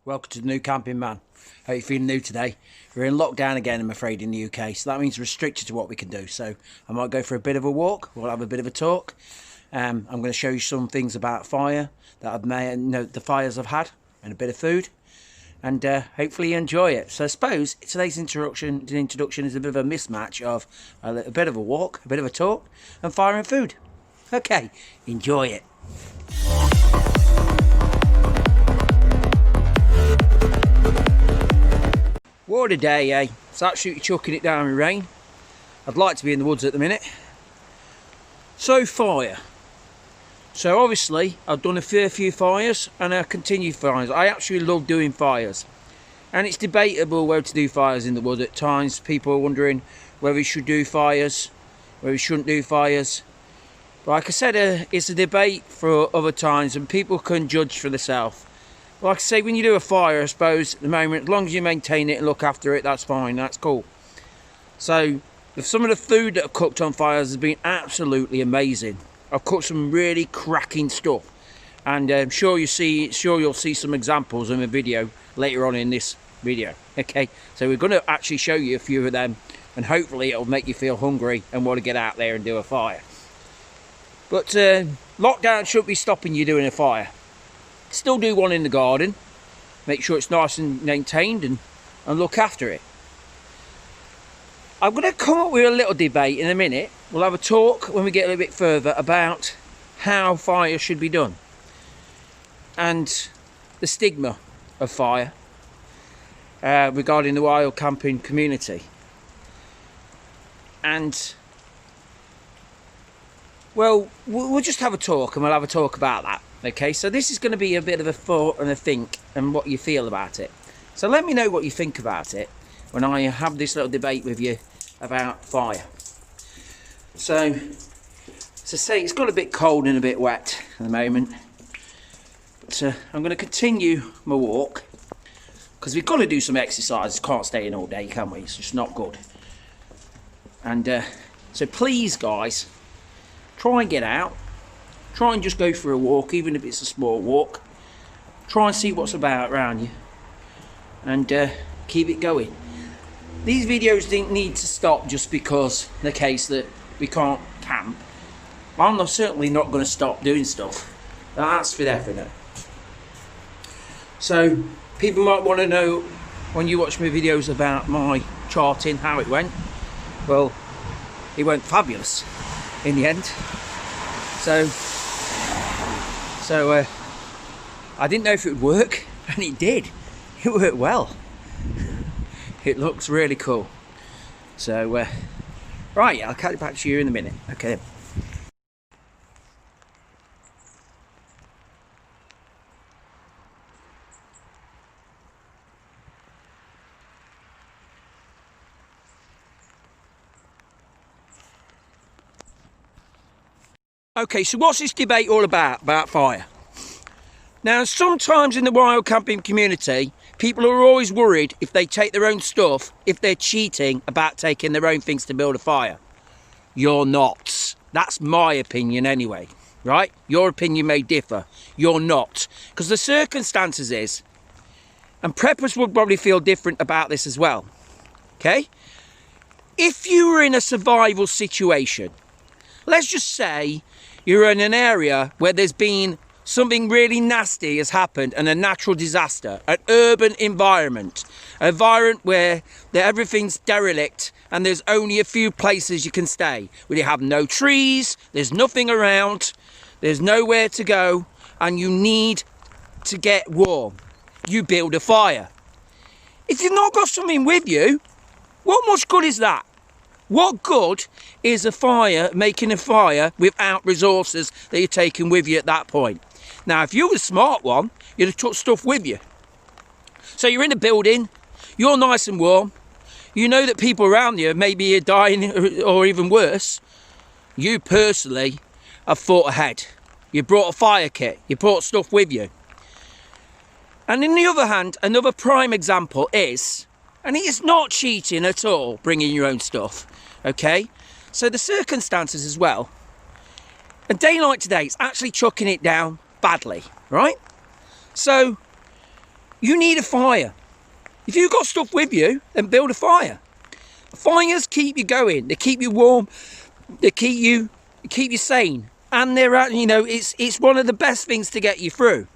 Welcome to the new camping man. Hope you're feeling new today. We're in lockdown again, I'm afraid, in the UK, so that means restricted to what we can do. So I might go for a bit of a walk, we'll have a bit of a talk. I'm going to show you some things about fire that I've made, the fires I've had, and a bit of food, and hopefully you enjoy it. So I suppose today's introduction is a bit of a mismatch of a bit of a walk, a bit of a talk, and fire and food. Okay, enjoy it. What a day, eh? It's absolutely chucking it down with rain. I'd like to be in the woods at the minute. So fire. So obviously I've done a fair few fires and I continue fires. I actually love doing fires. And it's debatable whether to do fires in the wood at times. People are wondering whether we should do fires, whether we shouldn't do fires. But like I said, it's a debate for other times and people can judge for themselves. Like I say, when you do a fire, I suppose, at the moment, as long as you maintain it and look after it, that's fine, that's cool. So, some of the food that I've cooked on fires has been absolutely amazing. I've cooked some really cracking stuff. And I'm sure you'll see some examples in the video later on in this video. Okay, so we're going to actually show you a few of them. And hopefully it'll make you feel hungry and want to get out there and do a fire. But lockdown shouldn't be stopping you doing a fire. Still do one in the garden, make sure it's nice and maintained and look after it. I'm going to come up with a little debate in a minute. We'll have a talk when we get a little bit further about how fire should be done and the stigma of fire regarding the wild camping community. And well, we'll just have a talk and we'll have a talk about that. Okay, so this is going to be a bit of a thought and a think and what you feel about it. So let me know what you think about it when I have this little debate with you about fire. So, to say, it's got a bit cold and a bit wet at the moment. But I'm going to continue my walk because we've got to do some exercise. Can't stay in all day, can we? It's just not good. And so please, guys, try and get out. Try and just go for a walk, even if it's a small walk. Try and see what's about around you. And keep it going. These videos didn't need to stop just because the case that we can't camp. I'm certainly not going to stop doing stuff. That's for definite. So, people might want to know, when you watch my videos about my charting, how it went. Well, it went fabulous in the end. So I didn't know if it would work, and it did. It worked well. It looks really cool. So, right, I'll cut it back to you in a minute. Okay. Okay, so what's this debate all about fire? Now, sometimes in the wild camping community, people are always worried if they take their own stuff, if they're cheating about taking their own things to build a fire. You're not. That's my opinion anyway, right? Your opinion may differ. You're not. Because the circumstances is, and preppers would probably feel different about this as well, okay? If you were in a survival situation, let's just say you're in an area where there's been something really nasty has happened and a natural disaster, an urban environment, an environment where everything's derelict and there's only a few places you can stay, where you have no trees, there's nothing around, there's nowhere to go, and you need to get warm. You build a fire. If you've not got something with you, what much good is that? What good is a fire, making a fire without resources that you're taking with you at that point? Now, if you were a smart one, you'd have took stuff with you. So you're in a building, you're nice and warm, you know that people around you maybe are dying or even worse. You personally have thought ahead. You brought a fire kit, you brought stuff with you. And on the other hand, another prime example is, and it's not cheating at all, bringing your own stuff. Okay, so the circumstances as well. A day like today, it's actually chucking it down badly, right? So You need a fire. If you've got stuff with you, then build a fire. Fires keep you going. They keep you warm. They keep you sane. And they're, you know, it's one of the best things to get you through.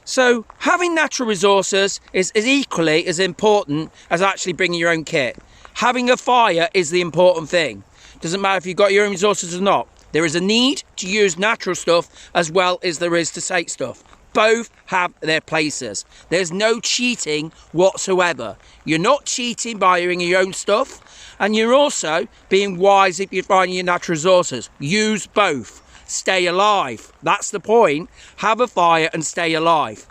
So having natural resources is equally as important as actually bringing your own kit. Having a fire is the important thing. Doesn't matter if you've got your own resources or not. There is a need to use natural stuff as well as there is to take stuff. Both have their places. There's no cheating whatsoever. You're not cheating by bringing your own stuff, and you're also being wise if you're finding your natural resources. Use both. Stay alive. That's the point. Have a fire and stay alive.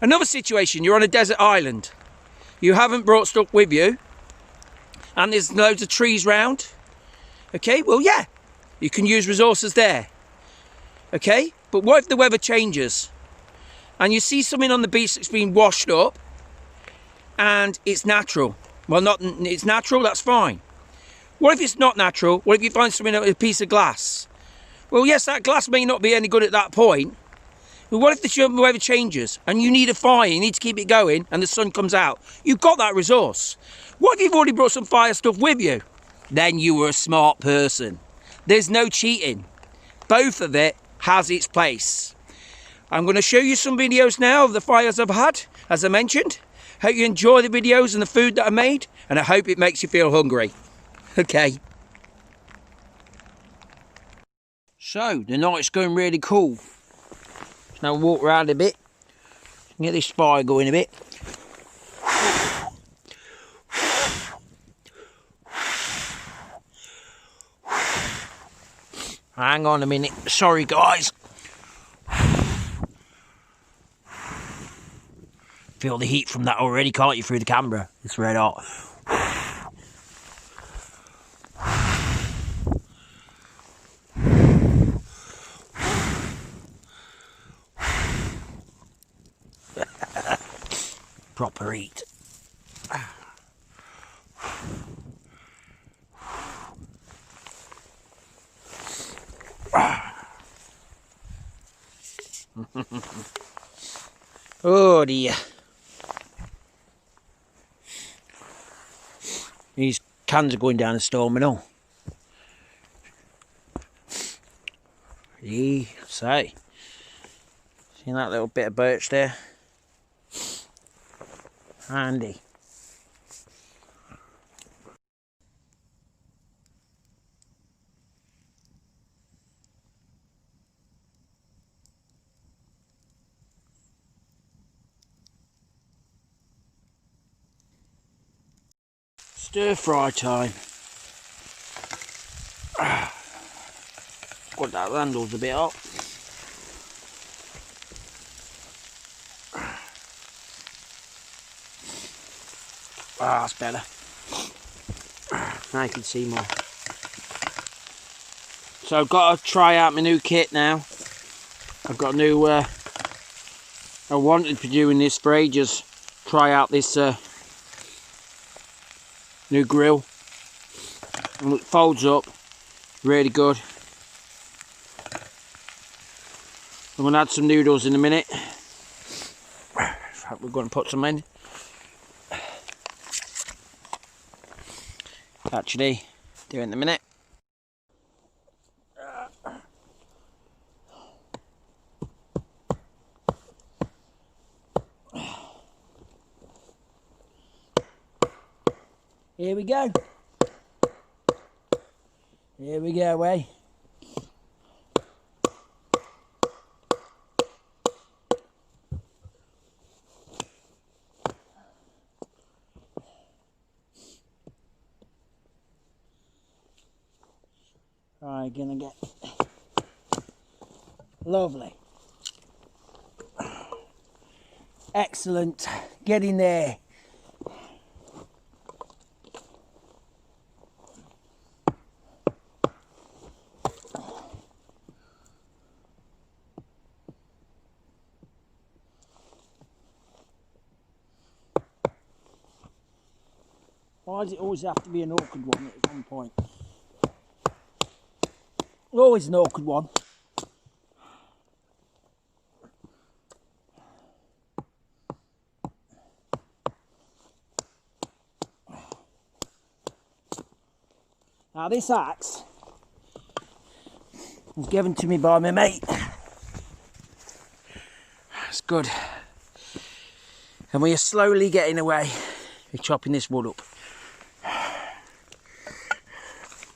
Another situation, you're on a desert island. You haven't brought stuff with you, and there's loads of trees round. Okay, well, yeah, you can use resources there. Okay, but what if the weather changes and you see something on the beach that's been washed up and it's natural? Well, it's natural, that's fine. What if it's not natural? What if you find something with a piece of glass? Well, yes, that glass may not be any good at that point. But what if the weather changes and you need a fire, you need to keep it going and the sun comes out? You've got that resource. What if you've already brought some fire stuff with you? Then you were a smart person. There's no cheating. Both of it has its place. I'm going to show you some videos now of the fires I've had, as I mentioned. Hope you enjoy the videos and the food that I made, and I hope it makes you feel hungry. Okay. So, the night's going really cool. Now walk around a bit, get this fire going a bit. Hang on a minute, sorry guys. Feel the heat from that already, can't you, through the camera? It's red hot. Proper heat. Oh dear. These cans are going down the storm and all. See that little bit of birch there? Handy. Stir fry time. God, that handle's a bit hot. Ah, that's better. Now you can see more. So I've got to try out my new kit now. I've got a new, I wanted to be doing this for ages. Try out this new grill. And it folds up really good. I'm going to add some noodles in a minute. We're going to put some in. Actually, do it in a minute. Here we go. Here we go, eh? Right, gonna get lovely. Excellent. Get in there. Why does it always have to be an awkward one at one point? Always an awkward one. Now this axe was given to me by my mate. It's good. And we are slowly getting away with chopping this wood up.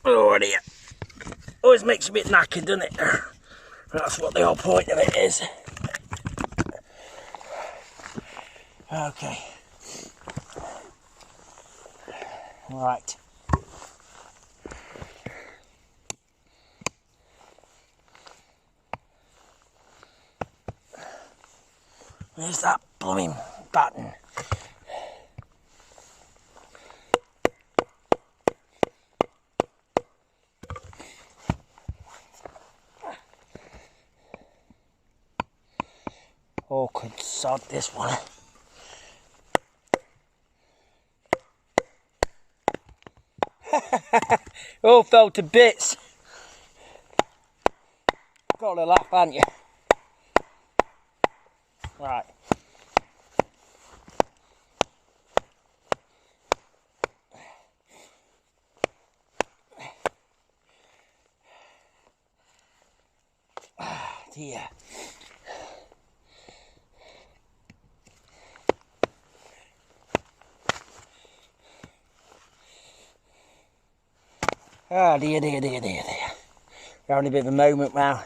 Oh dear. Always makes a bit knackered, doesn't it? That's what the whole point of it is. Okay. Right. Where's that blooming button? Oh, could sod this one. All fell to bits. Got a laugh, haven't you? Right. Ah, dear. Ah, dear. We're having a bit of a moment now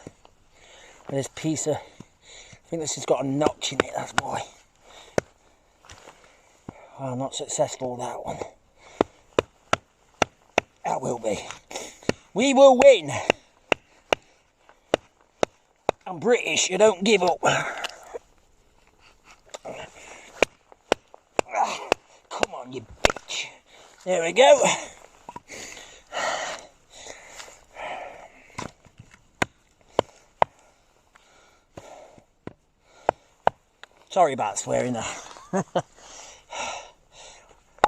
with this piece of, I think this has got a notch in it, that's why. Oh, not successful, that one. That will be. We will win. I'm British, you don't give up. Come on, you bitch. There we go. Sorry about swearing there. I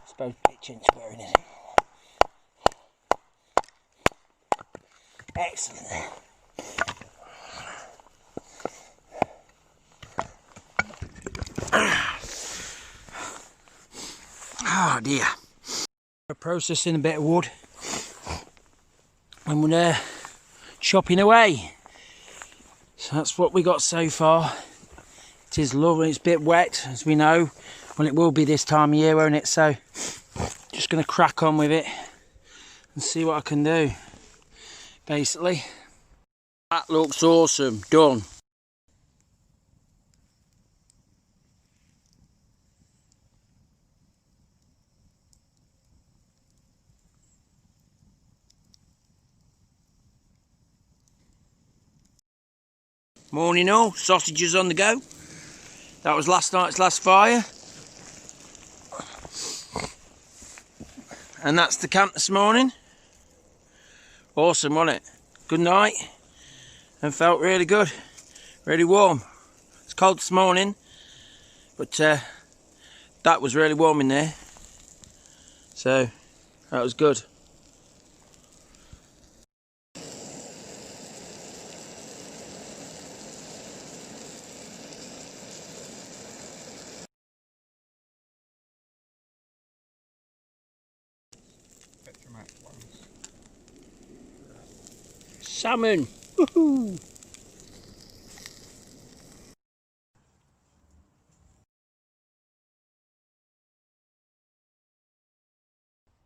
suppose bitch ain't swearing, is it? Excellent. Oh dear. We're processing a bit of wood and we're chopping away. So that's what we got so far. It is lovely, it's a bit wet as we know. Well, it will be this time of year, won't it? So just going to crack on with it and see what I can do. Basically, that looks awesome. Done. Morning all, sausages on the go. That was last night's last fire. And that's the camp this morning. Awesome, wasn't it? Good night. And felt really good. Really warm. It's cold this morning, but that was really warm in there. So that was good. Salmon! Woohoo!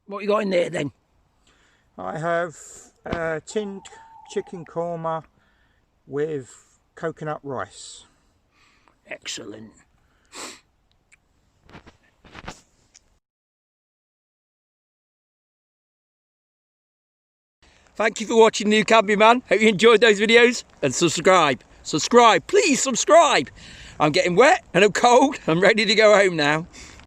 What you got in there then? I have tinned chicken korma with coconut rice. Excellent. Thank you for watching New Camping Man. Hope you enjoyed those videos and subscribe. Subscribe, please subscribe. I'm getting wet and I'm cold. I'm ready to go home now.